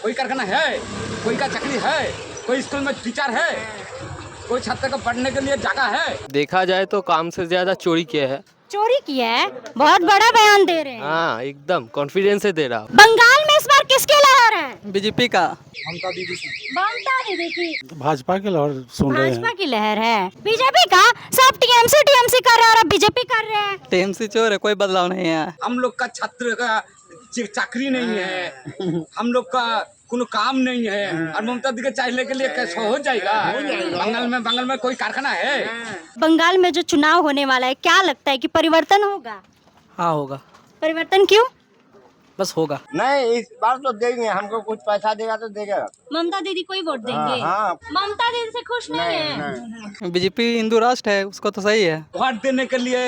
कोई कारखाना है, कोई का चाकरी है, कोई स्कूल में टीचर है, कोई छात्र को पढ़ने के लिए जगह है। देखा जाए तो काम से ज्यादा चोरी किया है। चोरी किया है, बहुत बड़ा बयान दे रहे हैं। हाँ एकदम कॉन्फिडेंस से दे रहा हूँ। बंगाल में इस बार किसकी लहर है? बीजेपी का। ममता दीदी की। भाजपा के लहर सुन रहे भाजपा हैं। की लहर है। बीजेपी का सब टीएमसी कर रहे हैं और अब बीजेपी कर रहे हैं। टीएमसी चोर है, कोई बदलाव नहीं है। हम लोग का छात्र का चाकरी नहीं है, हम लोग का कोनो काम नहीं है, और ममता दीदी के चाहने के लिए कैसे हो जाएगा? बंगाल में कोई कारखाना है? बंगाल में जो चुनाव होने वाला है, क्या लगता है कि परिवर्तन होगा? हाँ होगा, परिवर्तन क्यों? बस होगा। नहीं, इस बार तो देंगे, हमको कुछ पैसा देगा तो देगा। ममता दीदी को ही वोट देंगे। हाँ। ममता दीदी से खुश नहीं है। बीजेपी हिंदू राष्ट्र है, उसको तो सही है। वोट देने के लिए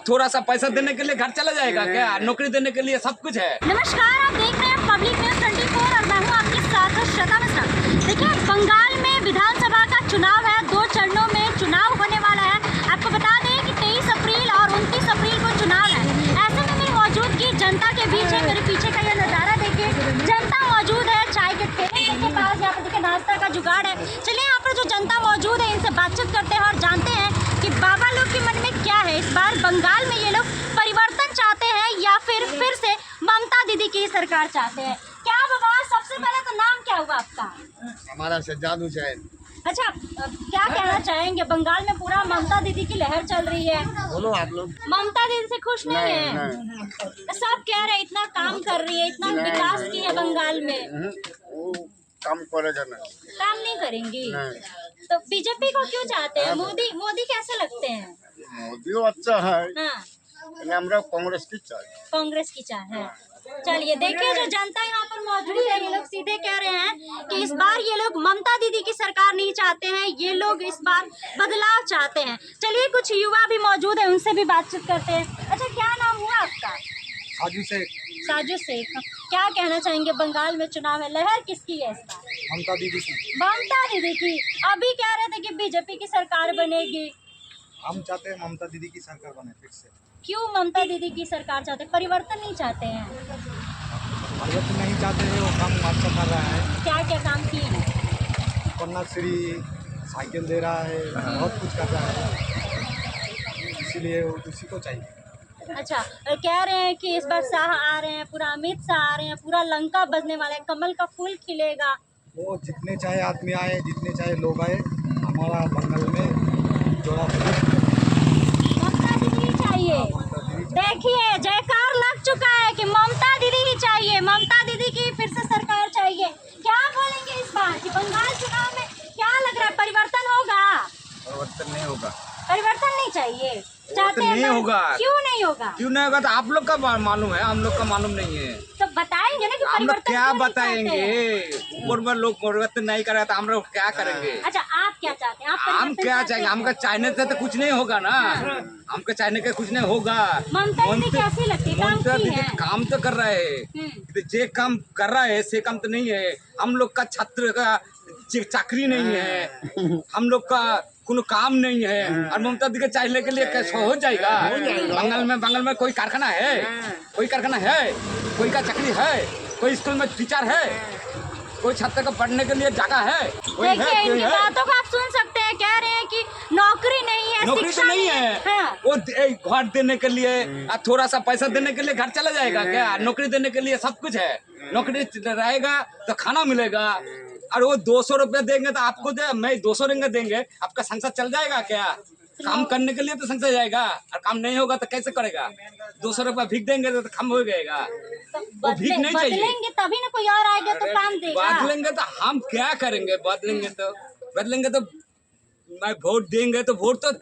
थोड़ा सा पैसा देने के लिए घर चला जाएगा क्या? नौकरी देने के लिए सब कुछ है। नमस्कार, आप देख रहे हैं पब्लिक न्यूज 24 और मैं हूं आपके साथ श्वेता मिश्रा। देखिए, बंगाल में विधानसभा का चुनाव है, 2 चरणों में चुनाव होने वाला है। आपको बता दें कि 23 अप्रैल और 29 अप्रैल को चुनाव है। ऐसे में मेरी मौजूदगी जनता के बीच है। मेरे पीछे का यह नजारा देखिए, जनता मौजूद है चाय के ठेले के पास। यहाँ पर देखिए नाश्ता का जुगाड़ है। चलिए यहाँ पर जो जनता मौजूद है इनसे बातचीत करते हैं और जानते हैं कि बाबा लोग के मन में क्या है। इस बार बंगाल में ये लोग परिवर्तन चाहते हैं या फिर से ममता दीदी की सरकार चाहते हैं। क्या बाबा, सबसे पहले तो नाम क्या हुआ आपका? हमारा से जादू चाहे। अच्छा, क्या कहना चाहेंगे? बंगाल में पूरा ममता दीदी की लहर चल रही है। बोलो आप लोग। ममता दीदी से खुश नहीं है? सब कह रहे हैं इतना काम कर रही है, इतना विकास की है बंगाल में। वो काम करेगा नहीं। काम नहीं करेंगी तो बीजेपी को क्यों चाहते हैं? मोदी कैसे लगते हैं? मोदी अच्छा है, हाँ, लेकिन हमरा कांग्रेस की चाहिए। कांग्रेस की चाह है। चलिए देखिए, जो जनता यहाँ पर मौजूद है ये लोग सीधे कह रहे हैं कि इस बार ये लोग ममता दीदी की सरकार नहीं चाहते हैं, ये लोग इस बार बदलाव चाहते हैं। चलिए कुछ युवा भी मौजूद है, उनसे भी बातचीत करते हैं। अच्छा, क्या नाम हुआ आपका? साजू शेख। क्या कहना चाहेंगे? बंगाल में चुनाव है, लहर किसकी है इस बार? ममता दीदी की। ममता दीदी की। अभी कह रहे थे कि बीजेपी की सरकार बनेगी। हम चाहते हैं ममता दीदी की सरकार बने फिर से। क्यों ममता दीदी की सरकार चाहते हैं? परिवर्तन नहीं चाहते हैं? परिवर्तन नहीं चाहते हैं, वो काम अच्छा कर रहा है। क्या क्या काम किए हैं? कन्याश्री, साइकिल दे रहा है, बहुत कुछ कर रहा है, इसीलिए उसी को चाहिए। अच्छा, कह रहे हैं कि इस बार शाह आ रहे हैं, पूरा अमित शाह आ रहे हैं, पूरा लंका बजने वाला है, कमल का फूल खिलेगा। वो जितने चाहे आदमी आए, जितने चाहे लोग आए, हमारा बंगाल में जोड़ा ममता दीदी ही चाहिए। देखिए, जयकार लग चुका है कि ममता दीदी ही चाहिए, ममता दीदी की फिर से सरकार चाहिए। क्या बोलेंगे इस बार कि बंगाल चुनाव में क्या लग रहा है, परिवर्तन होगा? परिवर्तन नहीं होगा। परिवर्तन नहीं चाहिए चाहते नहीं हैं? होगा। क्यों नहीं होगा? क्यों नहीं होगा? तो आप लोग का मालूम है, हम लोग का मालूम नहीं है। तो बताएंगे ना कि हम लोग परिवर्तन क्या क्यों नहीं बताएंगे? चाहते हैं? ऊपर में लोग परिवर्तन नहीं कर रहे तो हम लोग क्या करेंगे? अच्छा, आप क्या चाहते हैं? आप हम परिवर्तन क्या चाहते चाहेंगे? हैं? हमका चाहने से तो कुछ नहीं होगा ना। हमको चाहने का कुछ नहीं होगा। ममता दीदी कैसी लगती है? काम ममता की दीदी है? काम तो कर रहे है, जे काम कर रहा है से काम तो नहीं है। हम लोग का छात्र का चाकरी नहीं है, हम लोग का कोनो काम नहीं है, और ममता दीदी के चाहने के लिए कैसे हो जाएगा? बंगाल में कोई कारखाना है, कोई कारखाना है, कोई का चाकरी है, कोई स्कूल में टीचर है, कोई छात्र को पढ़ने के लिए जगह है? कोई है? देखिए, कोई इनकी है? बातों को आप सुन सकते हैं, कह रहे हैं कि नौकरी नहीं है, नौकरी तो शिक्षा नहीं है। हाँ। वो घर देने के लिए थोड़ा सा पैसा देने के लिए घर चला जाएगा क्या? नौकरी देने के लिए सब कुछ है। नौकरी रहेगा तो खाना मिलेगा, और वो 200 रुपया देंगे तो आपको मैं 200 देंगे, आपका संसार चल जाएगा क्या? काम करने के लिए तो संसार जाएगा, और काम नहीं होगा तो कैसे करेगा? 200 रुपया भीख देंगे तो काम हो जाएगा। वो भीख नहीं चाहिए। बदलेंगे तभी ना कोई और आएगा तो काम देगा। बदलेंगे तो हम क्या करेंगे? बदलेंगे तो मैं वोट देंगे तो वोट तो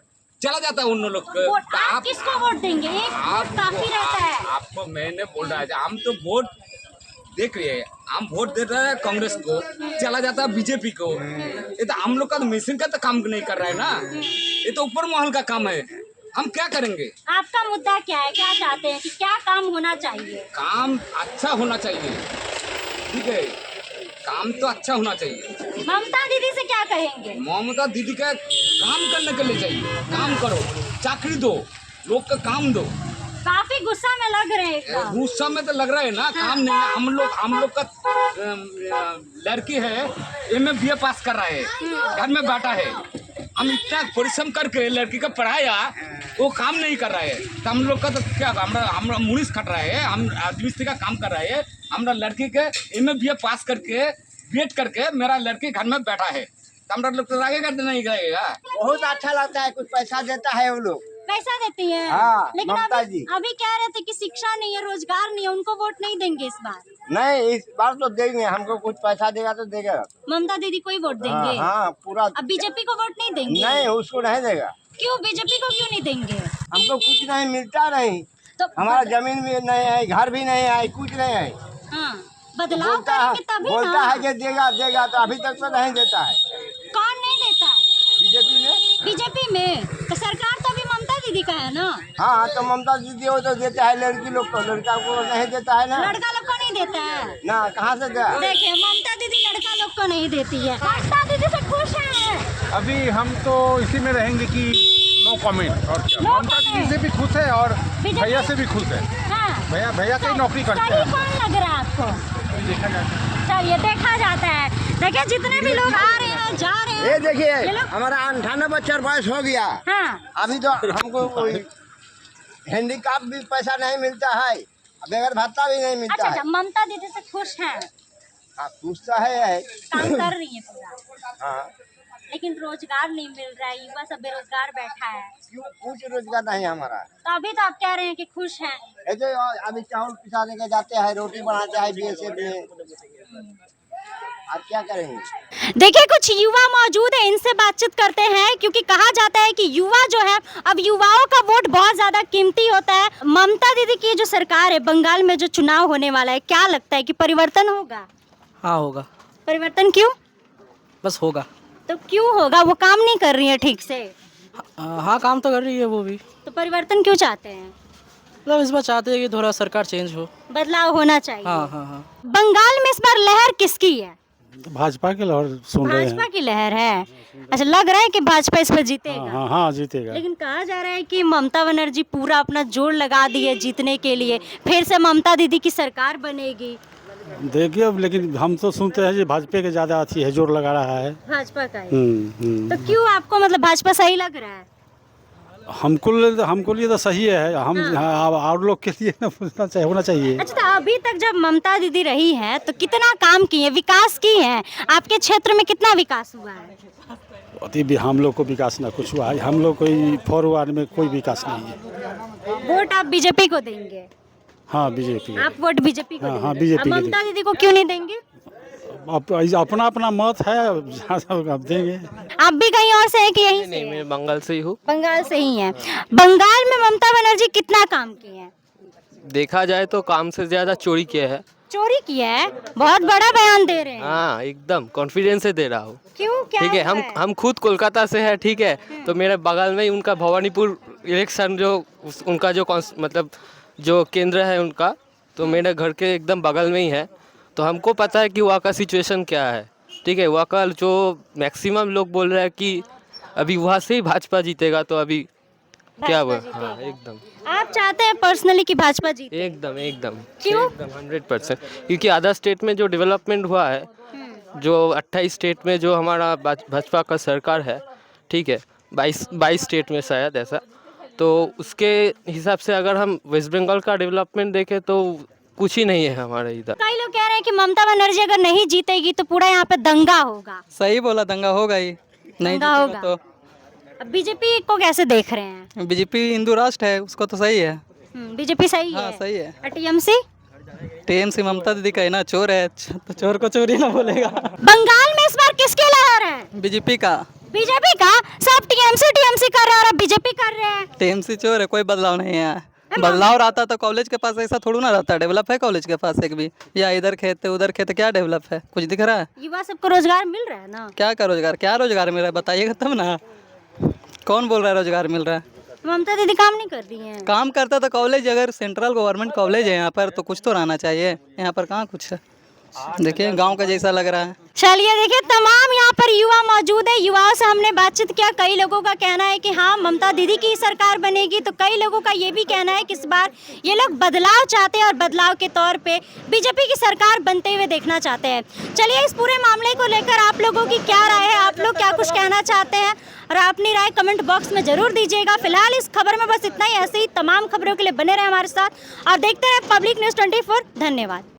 चला जाता है उन लोग को। वोट आप किसको वोट देंगे? एक वोट काफी रहता है। आपको मैंने बोल रहा है, हम तो वोट देख रहे हैं, हम वोट दे रहे हैं कांग्रेस को, चला जाता है बीजेपी को। ये तो हम लोग का तो मिशन का तो काम नहीं कर रहा है ना, ये तो ऊपर महल का काम है। हम क्या करेंगे? आपका मुद्दा क्या है? क्या चाहते हैं कि क्या काम होना चाहिए? काम अच्छा होना चाहिए, ठीक है, काम तो अच्छा होना चाहिए। ममता दीदी से क्या कहेंगे? ममता दीदी का काम करने के लिए चाहिए। काम करो, चाकरी दो, लोग का काम दो। काफी काफी गुस्सा में लग रहे हैं एकदम। गुस्सा में तो लग रहा है ना, काम नहीं है। हम लोग का लड़की है MA पास कर रहा है, घर में बैठा है। हम इतना परिश्रम करके लड़की का पढ़ाया, वो काम नहीं कर रहा है। तो हम लोग का तो क्या, हमरा मुनीस खट रहा है, हम आदमी का काम कर रहा है। हमारा लड़की के MA पास करके BEd करके मेरा लड़की घर में बैठा है, तो हमारा लोग तो आगे करते नहीं करेगा। बहुत अच्छा लगता है, कुछ पैसा देता है वो लोग। पैसा देती है। हाँ, लेकिन ममता जी। अभी कह रहे थे कि शिक्षा नहीं है, रोजगार नहीं है, उनको वोट नहीं देंगे इस बार। नहीं, इस बार तो देंगे, हमको कुछ पैसा देगा तो देगा। ममता दीदी को ही वोट देंगे। हाँ, पूरा। अब बीजेपी को वोट नहीं देंगे? नहीं, उसको नहीं देगा। क्यों, बीजेपी को क्यों नहीं देंगे? हमको कुछ नहीं मिलता, नहीं तो हमारा जमीन भी नहीं है, घर भी नहीं है, कुछ नहीं है। हाँ, बदलाव करेंगे तभी बोलता ना। है कि देगा देगा, तो अभी तक तो नहीं देता है। कौन नहीं देता है? बीजेपी में तो सरकार तो अभी ममता दीदी का है ना। हाँ, तो ममता दीदी वो तो देता है लड़की लोग को, लड़का को नहीं देता है ना। लड़का लोग को नहीं देता है ना, कहाँ से देगा? देखिए, ममता दीदी लड़का लोग को नहीं देती है। ममता दीदी से खुश है? अभी हम तो इसी में रहेंगे कि नो कमेंट। और क्या, No ममता comment। दीदी से भी खुश है और बीजेपी- भैया से भी खुश है। हाँ। भैया कई नौकरी करते सही हैं। कौन लग रहा है आपको? देखा जाता है। चलिए, देखा जाता है। देखिए, जितने भी लोग आ रहे हैं, जा रहे हैं। ये देखिए, ये लोग- हमारा 98 बयस हो गया। हाँ, अभी तो हमको कोई हैंडीकैप भी पैसा नहीं मिलता है, बगैर भत्ता भी नहीं मिलता अच्छा, है। ममता दीदी से खुश हैं? हाँ, खुश तो है। काम कर रही है पूरा, हाँ, लेकिन रोजगार नहीं मिल रहा है, युवा सब बेरोजगार बैठा है। क्यों कुछ रोजगार नहीं है हमारा। तो अभी तो आप कह रहे हैं कि खुश हैं। ऐसे अभी चावल पिसाने के जाते हैं, रोटी बनाते हैं BSF में। आप क्या करेंगे? देखिए, कुछ युवा मौजूद है, इनसे बातचीत करते हैं, क्योंकि कहा जाता है कि युवा जो है, अब युवाओं का वोट बहुत ज्यादा कीमती होता है। ममता दीदी की जो सरकार है, बंगाल में जो चुनाव होने वाला है, क्या लगता है कि परिवर्तन होगा? हाँ होगा, परिवर्तन क्यों? बस होगा। तो क्यों होगा? वो काम नहीं कर रही है ठीक से, हाँ काम तो कर रही है वो भी। तो परिवर्तन क्यों चाहते हैं? मतलब इस बार चाहते हैं कि थोड़ा सरकार चेंज हो। बदलाव होना चाहिए। हाँ हाँ हाँ। बंगाल में इस बार लहर किसकी है? भाजपा की लहर सुन रहे भाजपा हैं। की लहर है। अच्छा, लग रहा है कि भाजपा इस पर जीतेगा। हाँ हाँ जीतेगा। लेकिन कहा जा रहा है कि ममता बनर्जी पूरा अपना जोर लगा दी है जीतने के लिए, फिर से ममता दीदी की सरकार बनेगी। देखिए अब, लेकिन हम तो सुनते हैं कि भाजपा के ज्यादा अच्छी है, जोर लगा रहा है। भाजपा का ही। हम्म। तो क्यों आपको मतलब भाजपा सही लग रहा है? हमको लिए तो सही है। हम हाँ, और लोग के लिए पूछना चाहिए, होना चाहिए। अच्छा, तो अभी तक जब ममता दीदी रही है तो कितना काम किए, विकास की है? आपके क्षेत्र में कितना विकास हुआ है? अति भी हम लोग को विकास ना कुछ हुआ है। हम लोग कोई फॉरवर्ड में कोई विकास नहीं है। वोट आप बीजेपी को देंगे? हाँ बीजेपी। आप वोट बीजेपी को हाँ, देंगे? BJP अब को ममता दीदी को क्यों नहीं देंगे? अपना अपना मत है, अब देंगे। आप भी कहीं और से है कि यहीं से नहीं, है? मैं बंगाल से ही हूँ। बंगाल से ही है। बंगाल में ममता बनर्जी कितना काम किए हैं? देखा जाए तो काम से ज्यादा चोरी किया है। चोरी किया है? बहुत बड़ा बयान दे रहे हैं। हाँ, एकदम कॉन्फिडेंस से दे रहा हूँ। क्यों, क्या ठीक है, हुआ हम खुद कोलकाता से है, ठीक है। तो मेरे बगल में ही उनका भवानीपुर इलेक्शन जो उनका जो मतलब जो केंद्र है उनका, तो मेरे घर के एकदम बगल में ही है। तो हमको पता है कि वहाँ का सिचुएशन क्या है, ठीक है। वहाँ का जो मैक्सिमम लोग बोल रहे हैं कि अभी वहाँ से ही भाजपा जीतेगा, तो अभी क्या हुआ? भाजपा हाँ, जीतेगा। एकदम आप चाहते हैं पर्सनली कि भाजपा जीते? एकदम एकदम क्यों? एकदम 100%। क्योंकि अदर स्टेट में जो डेवलपमेंट हुआ है, जो 28 स्टेट में जो हमारा भाजपा का सरकार है, ठीक है, 22 स्टेट में शायद ऐसा, तो उसके हिसाब से अगर हम वेस्ट बंगाल का डेवलपमेंट देखें तो कुछ ही नहीं है हमारे इधर। कई लोग कह रहे हैं कि ममता बनर्जी अगर नहीं जीतेगी तो पूरा यहाँ पे दंगा होगा। सही बोला, दंगा होगा ही। नहीं दंगा जीतेगा होगा। अब बीजेपी को कैसे देख रहे हैं? तो बीजेपी हिंदू राष्ट्र है, उसको तो सही है। बीजेपी सही हाँ है। सही है। और टीएमसी? टीएमसी ममता दीदी का है ना, चोर है तो चोर को चोरी ना बोलेगा। बंगाल में इस बार किसकी लहर है? बीजेपी का। बीजेपी का? सब टीएमसी कर रहे हैं और अब बीजेपी कर रहे हैं। टीएमसी चोर है, कोई बदलाव नहीं है। बदलाव रहता तो कॉलेज के पास ऐसा थोड़ा ना रहता। डेवलप है कॉलेज के पास एक भी? या इधर खेत उधर खेत, क्या डेवलप है? कुछ दिख रहा है? युवा सबको रोजगार मिल रहा है ना? क्या का रोजगार, क्या रोजगार मिल रहा है बताइएगा तब ना। कौन बोल रहा है रोजगार मिल रहा है? ममता दीदी काम नहीं कर रही है। काम करता तो कॉलेज, अगर सेंट्रल गवर्नमेंट कॉलेज है यहाँ पर तो कुछ तो रहना चाहिए। यहाँ पर कहाँ कुछ है। देखिए गांव का जैसा लग रहा है। चलिए देखिए, तमाम यहाँ पर युवा मौजूद है। युवाओं से हमने बातचीत किया। कई लोगों का कहना है कि हाँ, ममता दीदी की सरकार बनेगी, तो कई लोगों का ये भी कहना है कि इस बार ये लोग बदलाव चाहते हैं और बदलाव के तौर पे बीजेपी की सरकार बनते हुए देखना चाहते हैं। चलिए, इस पूरे मामले को लेकर आप लोगों की क्या राय है, आप लोग क्या कुछ कहना चाहते हैं और अपनी राय कमेंट बॉक्स में जरूर दीजिएगा। फिलहाल इस खबर में बस इतना ही। ऐसे ही तमाम खबरों के लिए बने रहे हमारे साथ और देखते रहे पब्लिक न्यूज़ 24। धन्यवाद।